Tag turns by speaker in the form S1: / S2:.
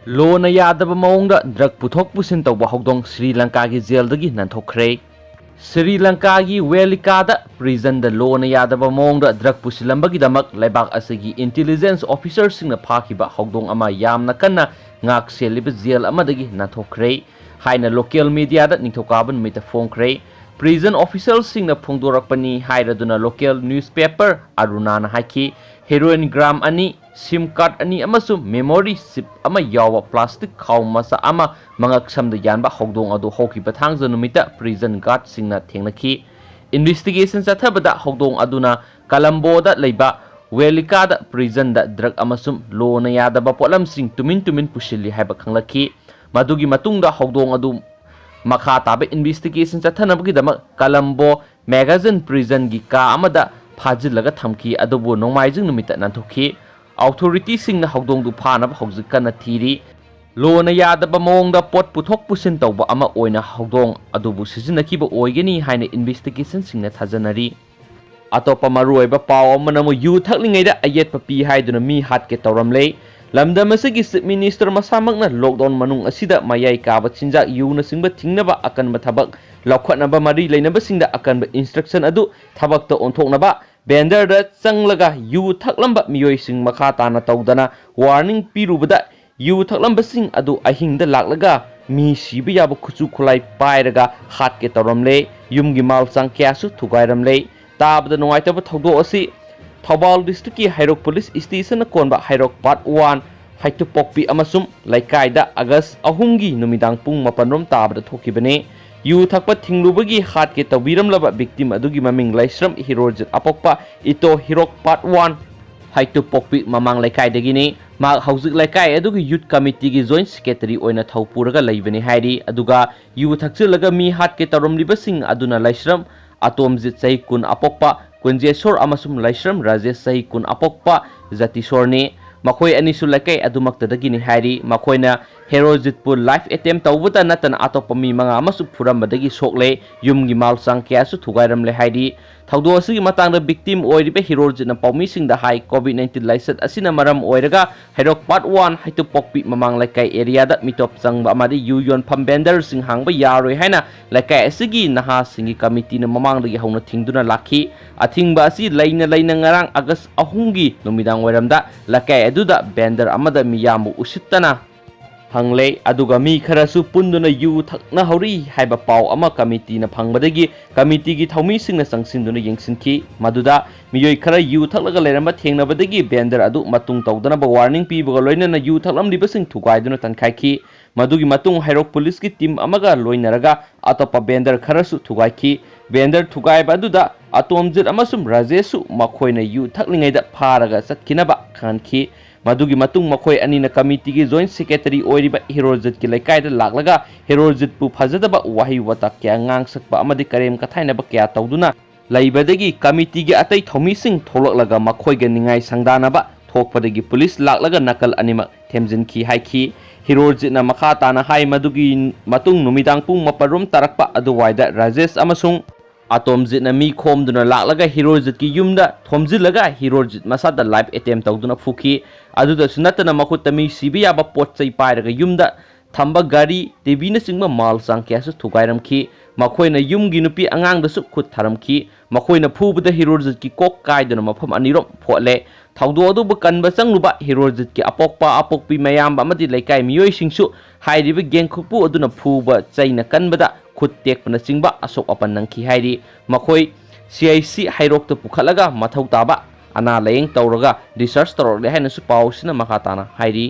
S1: लोना यादव मौंगदा ड्रग पुथोक पुसिन तौबा हौदोंग श्रीलंका की जेलदगी नंथोखरे। श्रीलंका की वेलिकादा प्रिजन द लोना यादव मौंगदा ड्रग पुसिलंबगिदमक लेबाक असगी इंटेलिजेंस ऑफिसर सिंगना फाखिबा हौदोंग अमा यामना कन्ना ngak seliba जेल अमदगी नंथोखरे हाइना लोकल मीडिया दा निथोकाबन मिता फोंखरे। प्रिजन ऑफिसर सिंगना फोंदोरकपनी हाइरदुना लोकल न्यूज़पेपर अरुणाना हाइकी हेरोइन ग्राम अनि सिम कार्ड अनि अमसु मेमोरी चिप अमा यावा प्लास्टिक खाउ मसा अमा मंगक समद यानबा हौदोंग अदु होखिबा थांगज नुमिता प्रिजन गार्ड सिंगना थेंगनखी। इन्वेस्टिगेशन चथबदा हौदोंग अदुना कलम्बोदा लेबा वेलिकादा प्रिजन दा ड्रग अमसुम लोना यादबा पोलम सिंग तुमिन तुमिन पुशिली हाइबा खंगलखी। मदुगी मतुंगदा हौदोंग अदु मखा ताबे इन्वेस्टिगेशन चथनबगिदमक कलम्बो मैगजीन प्रिजन की का अमदा फाजिलगा थमकी अदुबो नोंमाइजिंग नुमिता नंथोखी। ऑथोरिटी सिंगना हौदोंदु फानब हौजिक कन्ना थीरी। लोना यादबा मौंगदा पोट पुथोक पुसिन तौबा अमा ओइना हौदोंग अदुबु सिजिनखिबा ओइगनी हाइना इन्वेस्टिगेशन सिंगना थाजनरी। अतोपा मरुओइबा पाव अमनमु यू थकलिंगैदा अयेतपा पी हाइदुना मी हाटके तौरमले। लमदम असगी चीफ मिनिस्टर मसामकना लॉकडाउन मनुंग असिदा मयाई काबा चिंजाक यूना सिंगबा थिंगनबा अकनबा थबक लौखटनबा मरी लेनबा सिंगदा अकनबा इंस्ट्रक्शन अदु थबकता ओंथोकनबा बेंडर दा चंगलगा यू थकलंबा मियोई सिंग मखा ताना तौदना वार्निंग पीरुबदा यू थकलंबा सिंग अदु अहिंगदा लाकलगा मी सिबा याबा खुचु खुलाई पायरगा हाटके तौरमले। युमगी माल चांग क्यासु थुगाइरमले। ताबदा नुवाइतबा थौदो असि थौबाल डिस्ट्रिक्ट की हैरोक पुलिस स्टेशन कोनबा हैरोक पार्ट 1 हाइटुपोक्पी अमसुम लाइकाइदा अगस्त 3 की नुमिदांग पुंग 4 ताबदा थोकिबने। यू थकपा थिंगलुबगी हाट के तौबीरमलबा विक्टिम अदुगी ममिंग लाइश्रम हिरोजित अपोक्पा इतो हिरोक पार्ट 1 हाइटुपोक्पी ममांग लाइकाइदगिने। मा हौजिक लाइकाइ अदुगी यूथ कमिटी की जॉइंट सेक्रेटरी ओइना थौपुरगा लैबने हाइरी। अदुगा यू थकचिलगा मी हाट के तौरमलिबसिंग अदुना लाइश्रम अतोमजित सही कुन अपोक्पा कुंजेश्वर अमसुम लाइश्रम राजेश सही कुन अपोक्पा जतिश्वरने। मखोय अनिसु लाइकाइ अदुमक्तदगिने हाइरी। मखोयना हेरोजितपु लाइफ अटेम्प्ट तौबदा नतन अतोपा मी मंगा अमसु फुरमबदगी सोकले युमगी माल चांग क्यासु थुगाइरमले हाइरी। थौदो असगी मतांगदा विक्टिम ओइरिबे हिरोजितना पौमीसिंगदा हाई कोविड-19 लाइसेट असिना मरम ओइरगा हैरोक पार्ट 1 हाइटुपोक्पी ममांग लाइकाइ एरियादा मिटोप चंगबा अमादि यू योनफम बेंडर सिंग हांगबा यारोय हाइना लाइकाइ असगी नहा सिंगी कमिटीना ममांगदगी हौना थिंगदुना लाखी। अथिंगबा असि लैना लैना ngarang अगस्त 3 की नुमिदांग ओइरमदा लाइकाइ अदुदा बेंडर अमदा मियामु उसितना हंगले अदुगा मी खरसु पुंदुना यू थकना हौरी हाइबा पाव अमा कमिटीना फंगबदगी कमिटी की थौमी सिंगना संगसिनदुना यंगसिनखी। मदुदा मियोय खरा यू थकलगा लेरमबा थेंगनबदगी बेंडर अदु मतुंग तौदनबा वार्निंग पीबगा लोइनना यू थकलमलिबसिंग थुगाइदुना तनखाइखी। मदुगी मतुंग हैरोक पुलिस की टीम अमगा लोइनरगा अतोपा बेंडर खरसु थुगाइखी। बेंडर थुगाइबा अदुदा अतोमजित अमसुम राजेशु मखोयना यू थकलिंगैदा फारगा चटकिनबा खानखी। मदुगी मतुंग मखोय अनिना कमिटी की जॉइंट सेक्रेटरी ओइरिबा हिरोजित की लाइकाइदा लाकलगा हिरोजितपु फजदबा वाहि वता क्या ngang सकबा अमदि करेम कथाइनबा क्या तौदुना लैबदगी कमिटी की अतै थौमीसिंग थोलकलगा मखोयगा निंगाइ संगदानबा थोकपदगी पुलिस लाकलगा नकल अनिमक थेमजिनखी हाइखी। हिरोजितना मखा ताना हाइ मदुगी मतुंग नुमिदांग पुंग 4 तारकपा अदुवाइदा राजेश अमसुंग अतोमजितना मी खोमदुना लाकलगा हिरोजित की युमदा थोमजिलगा हिरोजित मसादा लाइफ अटेम्प्ट तौदुना फुखी। अदुदसु नतना मखुत्ता मी सिबा याबा पोटचै पाइरगा युमदा थंबा गाड़ी टीवी सिंगबा माल चांग क्यासु थुगाइरमखी। मखोयना युमगी नुपी अंगांगदसु खुद थारमखी। मखोयना फुबदा हिरोजित की कोक काइदुना मफम अनिरोम फोले। थौदो अदुबु कनबा चंगलुबा हिरोजित की अपोक्पा अपोक्पी मयाम अमदि लाइकाइ मियोय सिंगसु हाइरिबा गेंगखुपु अदुना फुबा चैना कनबदा खुद टेकपना चिंगबा असोक अपन नंखी हाइरी। मखोय CIC हैरोक्ता पुखलगा मथौ ताबा अना लायेंग तौरगा रिसर्च तौरले हाइनसु पाउसिना मखा ताना हाइरी।